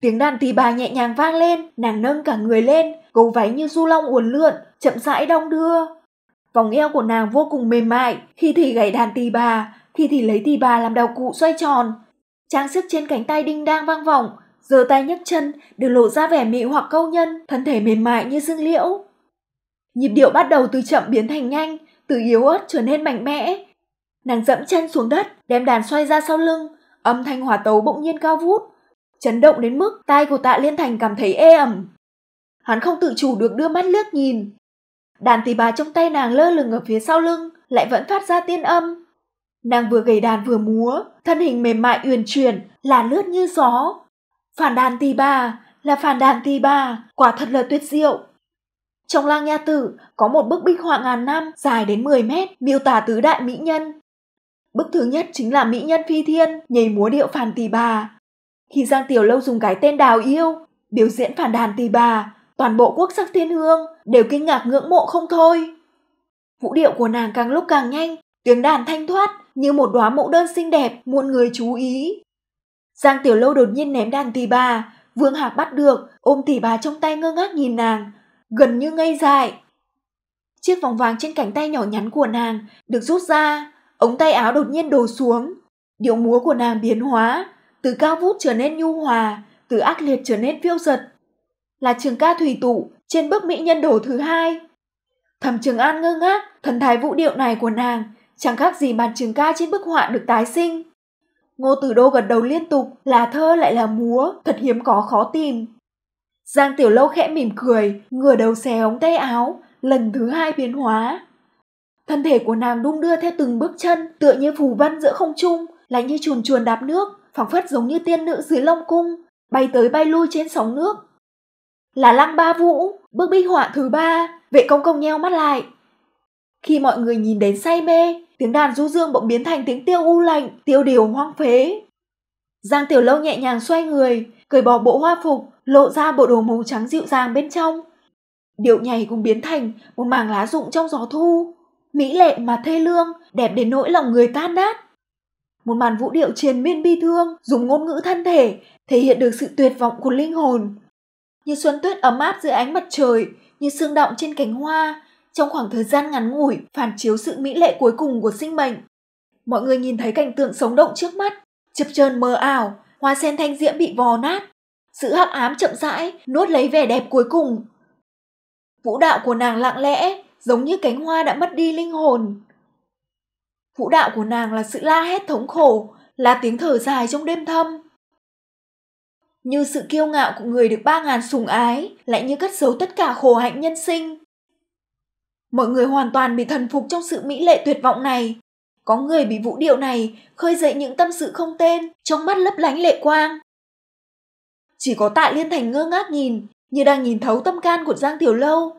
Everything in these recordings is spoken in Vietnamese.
Tiếng đàn tỳ bà nhẹ nhàng vang lên, nàng nâng cả người lên, gấu váy như du long uốn lượn, chậm rãi đong đưa. Vòng eo của nàng vô cùng mềm mại, khi thì gảy đàn tỳ bà, khi thì lấy tỳ bà làm đạo cụ xoay tròn. Trang sức trên cánh tay đinh đang vang vọng, giơ tay nhấc chân đều lộ ra vẻ mị hoặc câu nhân, thân thể mềm mại như dương liễu. Nhịp điệu bắt đầu từ chậm biến thành nhanh, từ yếu ớt trở nên mạnh mẽ. Nàng dẫm chân xuống đất, đem đàn xoay ra sau lưng, âm thanh hỏa tấu bỗng nhiên cao vút, chấn động đến mức tai của Tạ Liên Thành cảm thấy ê ẩm. Hắn không tự chủ được đưa mắt liếc nhìn. Đàn tỳ bà trong tay nàng lơ lửng ở phía sau lưng, lại vẫn phát ra tiên âm. Nàng vừa gảy đàn vừa múa, thân hình mềm mại uyển chuyển, là lướt như gió. Phản đàn tỳ bà, là phản đàn tỳ bà, quả thật là tuyệt diệu. Trong Lang Nha Tử có một bức bích họa ngàn năm dài đến 10 mét miêu tả tứ đại mỹ nhân. Bức thứ nhất chính là mỹ nhân Phi Thiên nhảy múa điệu phản tỳ bà. Khi Giang Tiểu Lâu dùng cái tên Đào Yêu biểu diễn phản đàn tỳ bà, toàn bộ quốc sắc thiên hương đều kinh ngạc ngưỡng mộ không thôi. Vũ điệu của nàng càng lúc càng nhanh, tiếng đàn thanh thoát như một đóa mẫu đơn xinh đẹp muôn người chú ý. Giang Tiểu Lâu đột nhiên ném đàn tỳ bà, Vương Hạc bắt được, ôm tỳ bà trong tay ngơ ngác nhìn nàng, gần như ngây dại. Chiếc vòng vàng trên cánh tay nhỏ nhắn của nàng được rút ra, ống tay áo đột nhiên đổ xuống. Điệu múa của nàng biến hóa, từ cao vút trở nên nhu hòa, từ ác liệt trở nên phiêu dật. Là trường ca thủy tụ trên bức mỹ nhân đổ thứ hai. Thẩm Trường An ngơ ngác, thần thái vũ điệu này của nàng chẳng khác gì bản trường ca trên bức họa được tái sinh. Ngô Tử Đô gật đầu liên tục, là thơ lại là múa, thật hiếm có khó tìm. Giang Tiểu Lâu khẽ mỉm cười, ngửa đầu xé ống tay áo, lần thứ hai biến hóa. Thân thể của nàng đung đưa theo từng bước chân, tựa như phù vân giữa không trung, lại như chuồn chuồn đạp nước, phảng phất giống như tiên nữ dưới Long Cung, bay tới bay lui trên sóng nước. Là Lăng Ba Vũ, bức bích họa thứ 3, Vệ Công Công nheo mắt lại. Khi mọi người nhìn đến say mê, tiếng đàn du dương bỗng biến thành tiếng tiêu u lạnh, tiêu điều hoang phế. Giang Tiểu Lâu nhẹ nhàng xoay người, cởi bỏ bộ hoa phục, lộ ra bộ đồ màu trắng dịu dàng bên trong. Điệu nhảy cũng biến thành một mảng lá rụng trong gió thu, mỹ lệ mà thê lương, đẹp đến nỗi lòng người tan nát. Một màn vũ điệu triền miên bi thương, dùng ngôn ngữ thân thể thể hiện được sự tuyệt vọng của linh hồn. Như xuân tuyết ấm áp dưới ánh mặt trời, như sương đọng trên cánh hoa, trong khoảng thời gian ngắn ngủi phản chiếu sự mỹ lệ cuối cùng của sinh mệnh. Mọi người nhìn thấy cảnh tượng sống động trước mắt, chập chờn mờ ảo, hoa sen thanh diễm bị vò nát, sự hắc ám chậm rãi nuốt lấy vẻ đẹp cuối cùng. Vũ đạo của nàng lặng lẽ, giống như cánh hoa đã mất đi linh hồn. Vũ đạo của nàng là sự la hét thống khổ, là tiếng thở dài trong đêm thâm. Như sự kiêu ngạo của người được 3.000 sủng ái, lại như cất giấu tất cả khổ hạnh nhân sinh. Mọi người hoàn toàn bị thần phục trong sự mỹ lệ tuyệt vọng này. Có người bị vũ điệu này khơi dậy những tâm sự không tên, trong mắt lấp lánh lệ quang. Chỉ có Tạ Liên Thành ngơ ngác nhìn, như đang nhìn thấu tâm can của Giang Tiểu Lâu.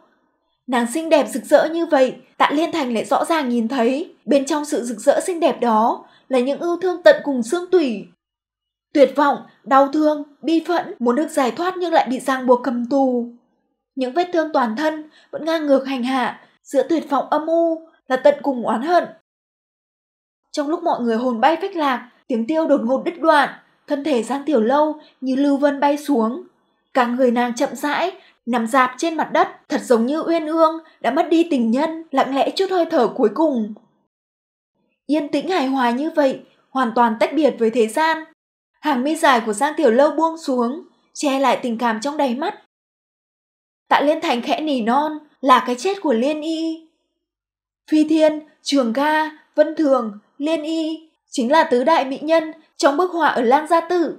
Nàng xinh đẹp rực rỡ như vậy, Tạ Liên Thành lại rõ ràng nhìn thấy, bên trong sự rực rỡ xinh đẹp đó là những ưu thương tận cùng xương tủy. Tuyệt vọng, đau thương, bi phẫn, muốn được giải thoát nhưng lại bị ràng buộc cầm tù. Những vết thương toàn thân vẫn ngang ngược hành hạ, giữa tuyệt vọng âm u là tận cùng oán hận. Trong lúc mọi người hồn bay phách lạc, tiếng tiêu đột ngột đứt đoạn, thân thể Giang Tiểu Lâu như lưu vân bay xuống. Cả người nàng chậm rãi, nằm rạp trên mặt đất, thật giống như uyên ương đã mất đi tình nhân, lặng lẽ chút hơi thở cuối cùng. Yên tĩnh hài hòa như vậy, hoàn toàn tách biệt với thế gian. Hàng mi dài của Giang Tiểu Lâu buông xuống, che lại tình cảm trong đáy mắt. Tạ Liên Thành khẽ nỉ non, là cái chết của Liên Y. Phi Thiên, Trường Ca, Vân Thường, Liên Y chính là tứ đại mỹ nhân trong bức họa ở Lang Gia Tử.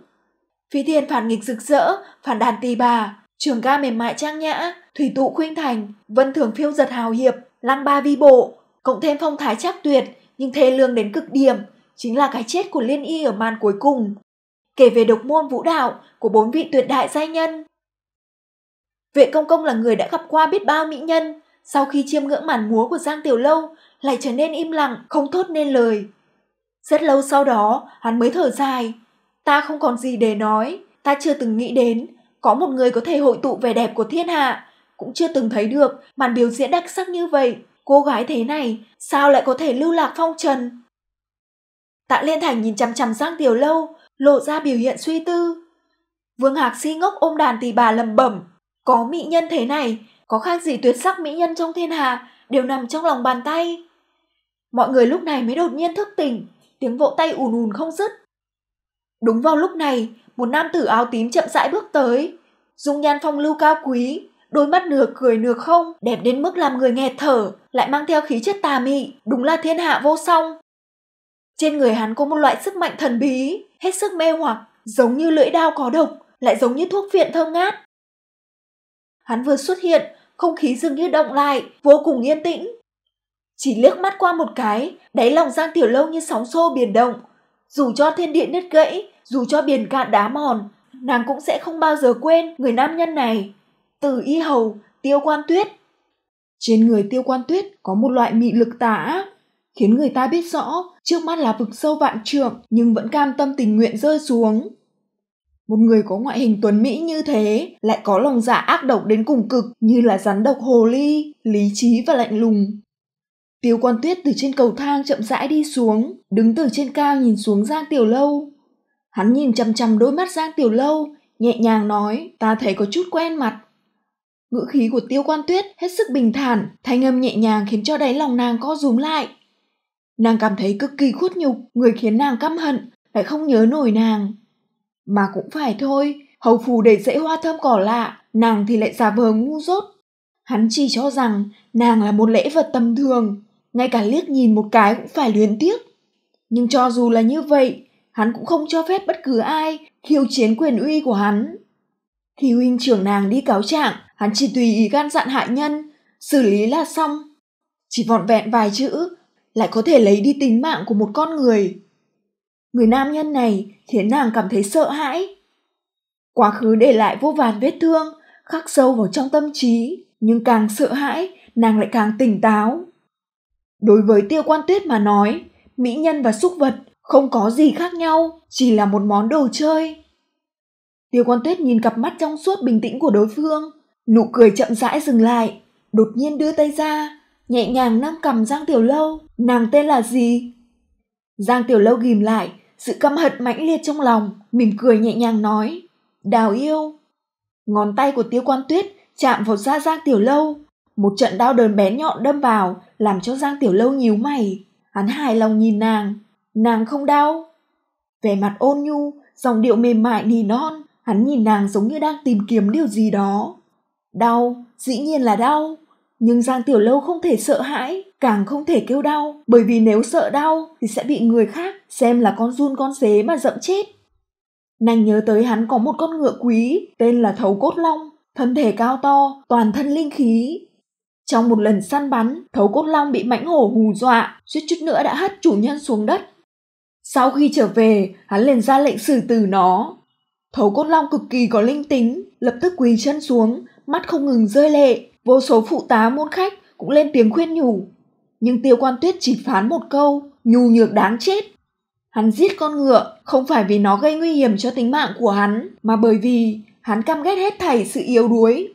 Phi Thiên phản nghịch rực rỡ, phản đàn tỳ bà, Trường Ca mềm mại trang nhã, thủy tụ khuynh thành, Vân Thường phiêu giật hào hiệp, Lăng Ba vi bộ, cộng thêm phong thái trác tuyệt nhưng thê lương đến cực điểm, chính là cái chết của Liên Y ở màn cuối cùng. Kể về độc môn vũ đạo của 4 vị tuyệt đại giai nhân. Vệ Công Công là người đã gặp qua biết bao mỹ nhân, sau khi chiêm ngưỡng màn múa của Giang Tiểu Lâu lại trở nên im lặng, không thốt nên lời. Rất lâu sau đó, hắn mới thở dài. Ta không còn gì để nói, ta chưa từng nghĩ đến có một người có thể hội tụ vẻ đẹp của thiên hạ, cũng chưa từng thấy được màn biểu diễn đặc sắc như vậy. Cô gái thế này sao lại có thể lưu lạc phong trần? Tạ Liên Thành nhìn chằm chằm Giang Tiểu Lâu, lộ ra biểu hiện suy tư. Vương Hạc si ngốc ôm đàn tỳ bà lẩm bẩm, có mỹ nhân thế này, có khác gì tuyệt sắc mỹ nhân trong thiên hạ, đều nằm trong lòng bàn tay. Mọi người lúc này mới đột nhiên thức tỉnh, tiếng vỗ tay ùn ùn không dứt. Đúng vào lúc này, một nam tử áo tím chậm rãi bước tới, dung nhan phong lưu cao quý, đôi mắt nửa cười nửa không, đẹp đến mức làm người nghẹt thở, lại mang theo khí chất tà mị, đúng là thiên hạ vô song. Trên người hắn có một loại sức mạnh thần bí, hết sức mê hoặc, giống như lưỡi đao có độc, lại giống như thuốc phiện thơm ngát. Hắn vừa xuất hiện, không khí dường như động lại, vô cùng yên tĩnh. Chỉ liếc mắt qua một cái, đáy lòng Giang Tiểu Lâu như sóng xô biển động. Dù cho thiên địa nứt gãy, dù cho biển cạn đá mòn, nàng cũng sẽ không bao giờ quên người nam nhân này. Từ Y Hầu, Tiêu Quan Tuyết. Trên người Tiêu Quan Tuyết có một loại mị lực tà ác, khiến người ta biết rõ trước mắt là vực sâu vạn trượng nhưng vẫn cam tâm tình nguyện rơi xuống. Một người có ngoại hình tuấn mỹ như thế lại có lòng dạ ác độc đến cùng cực, như là rắn độc hồ ly, lý trí và lạnh lùng. Tiêu Quan Tuyết từ trên cầu thang chậm rãi đi xuống, đứng từ trên cao nhìn xuống Giang Tiểu Lâu. Hắn nhìn chằm chằm đôi mắt Giang Tiểu Lâu, nhẹ nhàng nói, ta thấy có chút quen mặt. Ngữ khí của Tiêu Quan Tuyết hết sức bình thản, thanh âm nhẹ nhàng khiến cho đáy lòng nàng co rúm lại. Nàng cảm thấy cực kỳ khuất nhục, người khiến nàng căm hận lại không nhớ nổi nàng. Mà cũng phải thôi, hầu phù để dễ hoa thơm cỏ lạ, nàng thì lại giả vờ ngu dốt. Hắn chỉ cho rằng nàng là một lễ vật tầm thường, ngay cả liếc nhìn một cái cũng phải luyến tiếc. Nhưng cho dù là như vậy, hắn cũng không cho phép bất cứ ai khiêu chiến quyền uy của hắn. Khi huynh trưởng nàng đi cáo trạng, hắn chỉ tùy ý gan dặn hại nhân, xử lý là xong. Chỉ vỏn vẹn vài chữ, lại có thể lấy đi tính mạng của một con người. Người nam nhân này khiến nàng cảm thấy sợ hãi. Quá khứ để lại vô vàn vết thương, khắc sâu vào trong tâm trí, nhưng càng sợ hãi, nàng lại càng tỉnh táo. Đối với Tiêu Quan Tuyết mà nói, mỹ nhân và súc vật không có gì khác nhau, chỉ là một món đồ chơi. Tiêu Quan Tuyết nhìn cặp mắt trong suốt bình tĩnh của đối phương, nụ cười chậm rãi dừng lại, đột nhiên đưa tay ra, nhẹ nhàng nâng cằm Giang Tiểu Lâu. Nàng tên là gì? Giang Tiểu Lâu ghim lại sự căm hận mãnh liệt trong lòng, mỉm cười nhẹ nhàng nói, Đào Yêu. Ngón tay của Tiêu Quan Tuyết chạm vào da Giang Tiểu Lâu, một trận đau đớn bén nhọn đâm vào, làm cho Giang Tiểu Lâu nhíu mày. Hắn hài lòng nhìn nàng không đau. Vẻ mặt ôn nhu, giọng điệu mềm mại nỉ non, hắn nhìn nàng giống như đang tìm kiếm điều gì đó. Đau, dĩ nhiên là đau, nhưng Giang Tiểu Lâu không thể sợ hãi, càng không thể kêu đau, bởi vì nếu sợ đau thì sẽ bị người khác xem là con giun con dế mà dẫm chết. Nàng nhớ tới hắn có một con ngựa quý, tên là Thấu Cốt Long, thân thể cao to, toàn thân linh khí. Trong một lần săn bắn, Thấu Cốt Long bị mãnh hổ hù dọa, suýt chút nữa đã hất chủ nhân xuống đất. Sau khi trở về, hắn liền ra lệnh xử tử nó. Thấu Cốt Long cực kỳ có linh tính, lập tức quỳ chân xuống, mắt không ngừng rơi lệ. Vô số phụ tá môn khách cũng lên tiếng khuyên nhủ. Nhưng Tiêu Quan Tuyết chỉ phán một câu, nhu nhược đáng chết. Hắn giết con ngựa không phải vì nó gây nguy hiểm cho tính mạng của hắn, mà bởi vì hắn căm ghét hết thảy sự yếu đuối.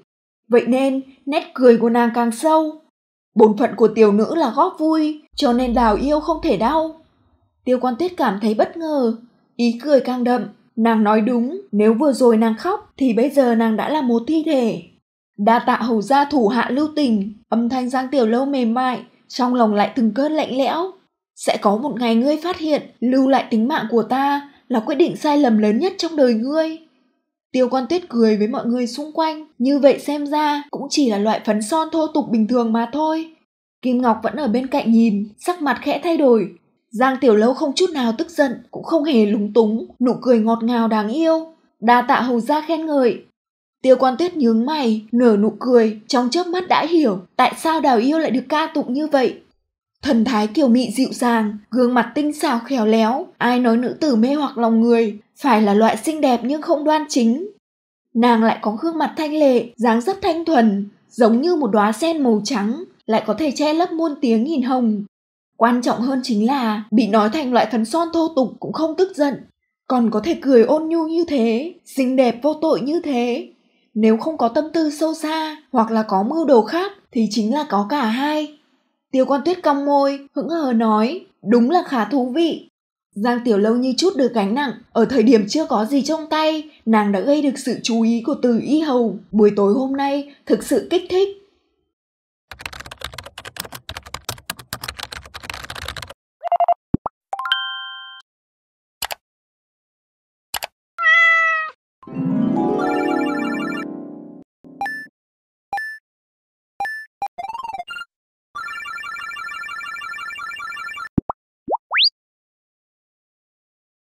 Vậy nên nét cười của nàng càng sâu. Bổn phận của tiểu nữ là góp vui, cho nên Đào Yêu không thể đau. Tiêu Quan Tuyết cảm thấy bất ngờ, ý cười càng đậm. Nàng nói đúng, nếu vừa rồi nàng khóc thì bây giờ nàng đã là một thi thể. Đa tạ hầu gia thủ hạ lưu tình. Âm thanh Giang Tiểu Lâu mềm mại, trong lòng lại từng cơn lạnh lẽo. Sẽ có một ngày ngươi phát hiện lưu lại tính mạng của ta là quyết định sai lầm lớn nhất trong đời ngươi. Tiêu Quan Tuyết cười với mọi người xung quanh, như vậy xem ra cũng chỉ là loại phấn son thô tục bình thường mà thôi. Kim Ngọc vẫn ở bên cạnh nhìn, sắc mặt khẽ thay đổi. Giang Tiểu Lâu không chút nào tức giận, cũng không hề lúng túng, nụ cười ngọt ngào đáng yêu. Đa tạ hầu gia khen ngợi. Tiêu Quan Tuyết nhướng mày, nở nụ cười, trong chớp mắt đã hiểu tại sao Đào Yêu lại được ca tụng như vậy. Thần thái kiều mị dịu dàng, gương mặt tinh xảo khéo léo, ai nói nữ tử mê hoặc lòng người, phải là loại xinh đẹp nhưng không đoan chính. Nàng lại có gương mặt thanh lệ, dáng dấp thanh thuần, giống như một đóa sen màu trắng, lại có thể che lấp muôn tiếng nghìn hồng. Quan trọng hơn chính là bị nói thành loại phấn son thô tục cũng không tức giận, còn có thể cười ôn nhu như thế, xinh đẹp vô tội như thế. Nếu không có tâm tư sâu xa hoặc là có mưu đồ khác thì chính là có cả hai. Tiêu Quan Tuyết cong môi, hững hờ nói, đúng là khá thú vị. Giang Tiểu Lâu như chút được gánh nặng, ở thời điểm chưa có gì trong tay, nàng đã gây được sự chú ý của Từ Y Hầu. Buổi tối hôm nay thực sự kích thích.